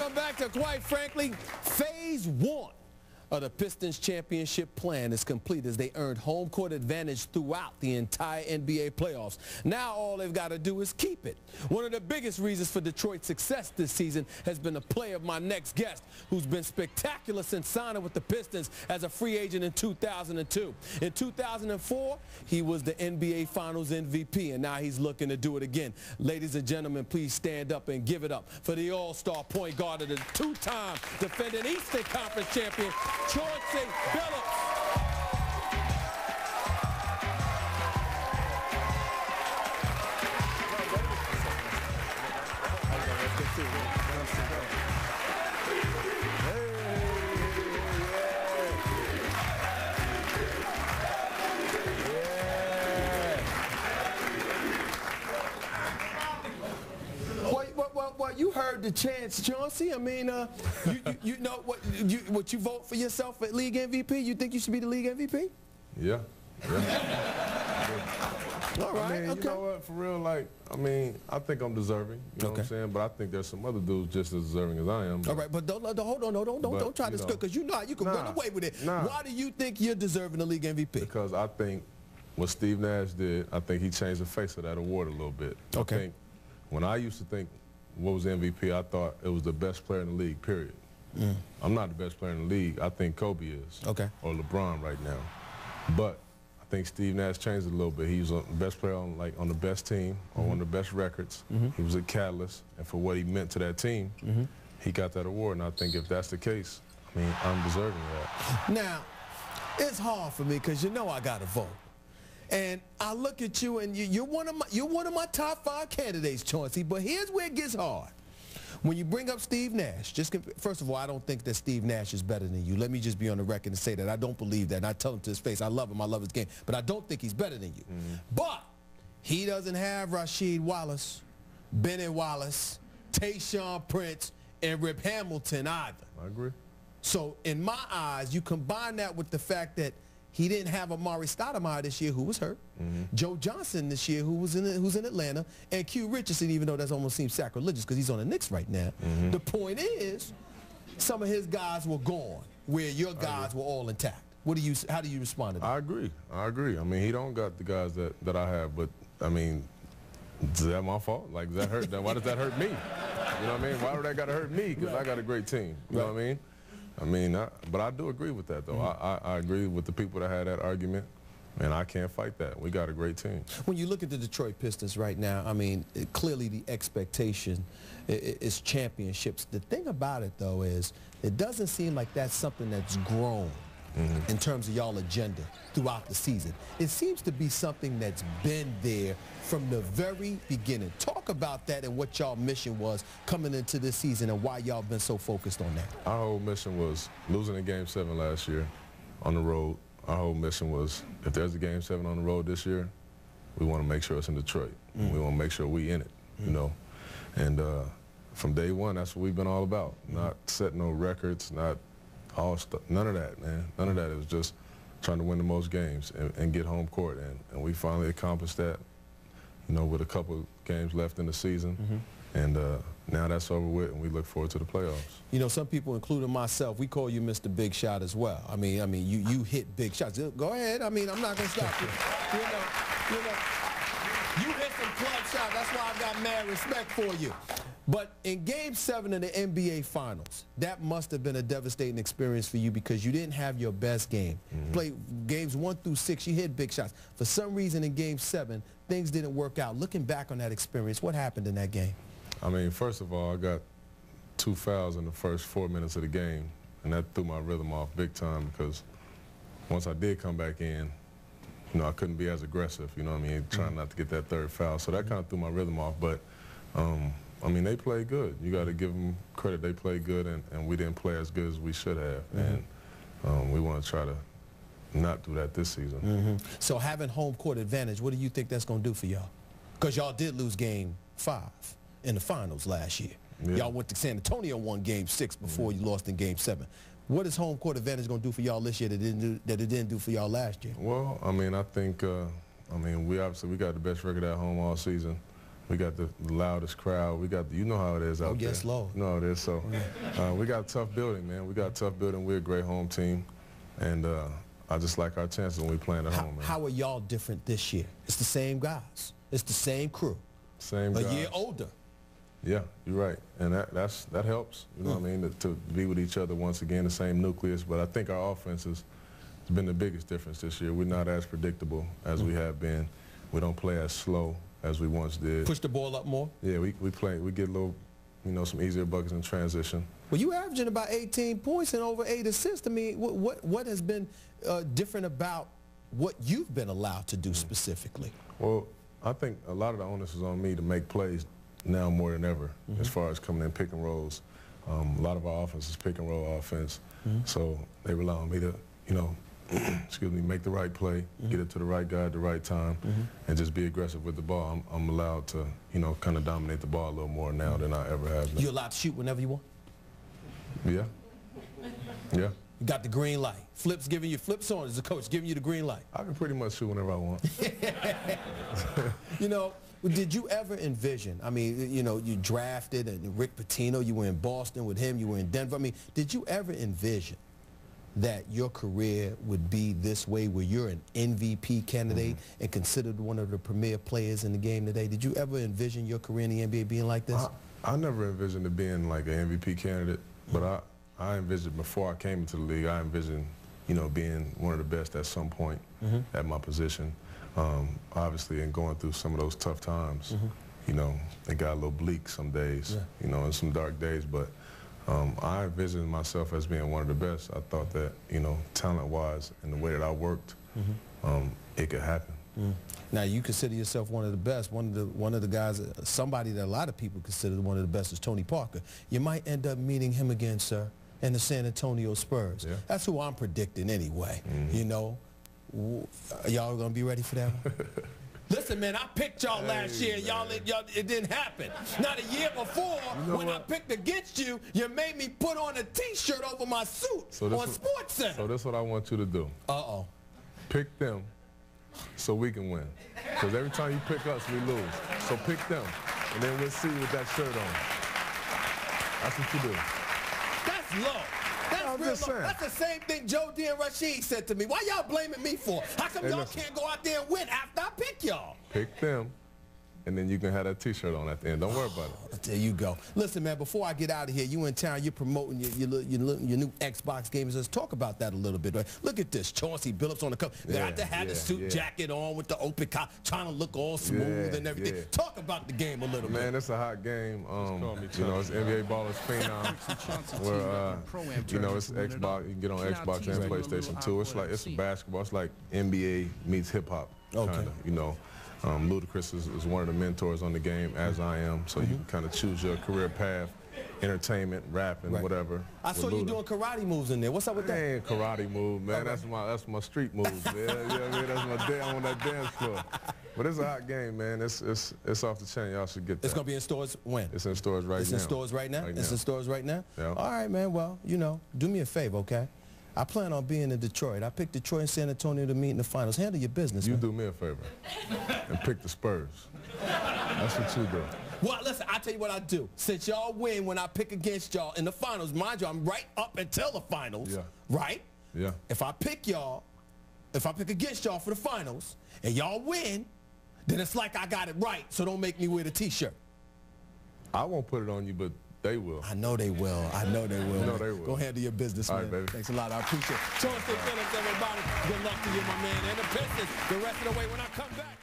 Welcome back to, quite frankly, Phase 1 of the Pistons championship plan is complete as they earned home court advantage throughout the entire NBA playoffs. Now all they've got to do is keep it. One of the biggest reasons for Detroit's success this season has been the play of my next guest, who's been spectacular since signing with the Pistons as a free agent in 2002. In 2004, he was the NBA Finals MVP, and now he's looking to do it again. Ladies and gentlemen, please stand up and give it up for the all-star point guard of the two-time defending Eastern Conference champion, Chauncey Billups. Well, you heard the chants, Chauncey. I mean, you know what you vote for yourself at league MVP? You think you should be the league MVP? Yeah. All right. I mean, okay. You know what? For real, like, I mean, I think I'm deserving. You know what I'm saying? But I think there's some other dudes just as deserving as I am. All right, but hold on, don't try to skirt, because you know you can run away with it. Why do you think you're deserving the league MVP? Because I think what Steve Nash did, I think he changed the face of that award a little bit. Okay. I think when I used to think what was MVP, I thought it was the best player in the league, period. I'm not the best player in the league. I think Kobe is. Okay. Or LeBron right now. But I think Steve Nash changed it a little bit. He was the best player on the best team, on one of the best records. He was a catalyst, and for what he meant to that team, he got that award. And I think if that's the case, I mean, I'm deserving of that. Now, it's hard for me because you know I got to vote. And I look at you, and you're one of my top 5 candidates, Chauncey. But here's where it gets hard. When you bring up Steve Nash, first of all, I don't think that Steve Nash is better than you. Let me just be on the record and say that I don't believe that. And I tell him to his face, I love him, I love his game, but I don't think he's better than you. But he doesn't have Rasheed Wallace, Bennett Wallace, Tayshaun Prince, and Rip Hamilton either. I agree. So in my eyes, you combine that with the fact that he didn't have Amari Stoudemire this year, who was hurt. Joe Johnson this year, who's in Atlanta, and Q Richardson, even though that almost seems sacrilegious because he's on the Knicks right now. The point is, some of his guys were gone, where your guys were all intact. How do you respond to that? I agree. I mean, he don't got the guys that I have, but I mean, is that my fault? Like, does that hurt? Why does that hurt me? You know what I mean? Why would that gotta hurt me? Because I got a great team. You know what I mean? But I do agree with that, though. I agree with the people that had that argument, and I can't fight that. We got a great team. When you look at the Detroit Pistons right now, I mean, clearly the expectation is championships. The thing about it, though, is it doesn't seem like that's something that's grown in terms of y'all agenda throughout the season. It seems to be something that's been there from the very beginning. Talk about that and what y'all mission was coming into this season and why y'all been so focused on that. Our whole mission was losing in Game 7 last year on the road. Our whole mission was, if there's a Game 7 on the road this year, we want to make sure it's in Detroit. We want to make sure we in it, you know. And from day one, that's what we've been all about. Not setting no records, not all stuff, none of that, man. None of that. It was just trying to win the most games and get home court. And we finally accomplished that, you know, with a couple games left in the season. And now that's over with, and we look forward to the playoffs. You know, some people, including myself, we call you Mr. Big Shot as well. I mean, you hit big shots. Go ahead. I mean, I'm not going to stop you. You hit some club shots. That's why I've got mad respect for you. But in Game 7 of the NBA Finals, that must have been a devastating experience for you because you didn't have your best game. Play games 1 through 6, you hit big shots. For some reason in Game 7, things didn't work out. Looking back on that experience, what happened in that game? I mean, first of all, I got 2 fouls in the first 4 minutes of the game, and that threw my rhythm off big time because once I did come back in, you know, I couldn't be as aggressive, you know what I mean, trying not to get that 3rd foul. So that kind of threw my rhythm off. But I mean, they played good. You got to give them credit. They played good, and we didn't play as good as we should have. And we want to try to not do that this season. So having home court advantage, what do you think that's going to do for y'all? Because y'all did lose Game 5 in the finals last year. Y'all went to San Antonio, won Game 6 before you lost in Game 7. What is home court advantage going to do for y'all this year that it didn't do for y'all last year? Well, I mean, I think, we obviously got the best record at home all season. We got the loudest crowd. We got you know how it is out there. Yes, Lord. You know how it is. So we got a tough building, man. We got a tough building. We're a great home team, and I just like our chances when we playing at home, man. How are y'all different this year? It's the same guys. It's the same crew. Same guys. A year older. Yeah, you're right, and that helps. You know what I mean? To be with each other once again, the same nucleus. But I think our offense has been the biggest difference this year. We're not as predictable as we have been. We don't play as slow as we once did. Push the ball up more? Yeah, we get a little, some easier buckets in transition. Well, you averaging about 18 points and over 8 assists. I mean, what has been different about what you've been allowed to do specifically? Well, I think a lot of the onus is on me to make plays now more than ever as far as coming in pick and rolls. A lot of our offense is pick and roll offense, so they rely on me to, excuse me, make the right play, get it to the right guy at the right time, and just be aggressive with the ball. I'm allowed to, kind of dominate the ball a little more now than I ever have been. You allowed to shoot whenever you want? Yeah. Yeah. You got the green light. Flips on as a coach, giving you the green light. I can pretty much shoot whenever I want. Did you ever envision, I mean, you drafted and Rick Pitino, you were in Boston with him, you were in Denver. I mean, did you ever envision that your career would be this way, where you're an MVP candidate and considered one of the premier players in the game today? Did you ever envision your career in the NBA being like this? I never envisioned it being like an MVP candidate, but I envisioned, before I came into the league, I envisioned, being one of the best at some point at my position. Obviously, and going through some of those tough times, it got a little bleak some days, and some dark days, but I envisioned myself as being one of the best. I thought that, talent-wise and the way that I worked, it could happen. Now, you consider yourself one of the best. One of the guys, somebody that a lot of people consider one of the best, is Tony Parker. You might end up meeting him again, sir, in the San Antonio Spurs. Yeah. That's who I'm predicting anyway. Y'all gonna be ready for that one? Listen, man, I picked y'all last year. Y'all, it didn't happen. Now, the year before, when I picked against you, you made me put on a T-shirt over my suit on SportsCenter. So this is what I want you to do. Uh-oh. Pick them so we can win. Because every time you pick us, we lose. So pick them, and then we'll see you with that shirt on. That's what you do. That's low. That's real low. That's the same thing Joe D and Rashid said to me. Why y'all blaming me for? How come y'all can't go out there and win after I pick y'all? Pick them, and then you can have that T-shirt on at the end. Don't worry about it. There you go. Listen, man, before I get out of here, you in town, you're promoting your new Xbox games. Let's talk about that a little bit. Right? Look at this. Chauncey Billups on the cover. Got to have the suit jacket on with the open collar, trying to look all smooth and everything. Yeah. Talk about the game a little bit. Man, it's a hot game. It's NBA Ballers Phenom. Where, it's Xbox. You can get on Xbox and PlayStation 2. It's basketball. It's like NBA meets hip-hop, kind of, Ludacris is one of the mentors on the game, as I am, so you can kind of choose your career path, entertainment, rapping, whatever. I saw you doing karate moves in there. What's up with that? Ain't karate move, man. That's my street moves, man. That's my I'm on that dance floor. But it's a hot game, man. It's off the chain. Y'all should get that. It's gonna be in stores when? It's in stores right now. It's in stores right now? It's in stores right now? Yeah. All right, man. Well, do me a favor, okay? I plan on being in Detroit. I picked Detroit and San Antonio to meet in the finals. Handle your business, You man. do me a favor and pick the Spurs. That's what you do. Well, listen, I'll tell you what I do. Since y'all win when I pick against y'all in the finals, mind you, I'm right up until the finals, right? Yeah. If I pick against y'all for the finals, and y'all win, then it's like I got it right, so don't make me wear the T-shirt. I won't put it on you, but they will. I know they will. I know they will. You know they will. Go handle your business, man. All right, baby. Thanks a lot. I appreciate it. Chauncey Billups, everybody. Good luck to you, my man. And the Pistons the rest of the way when I come back.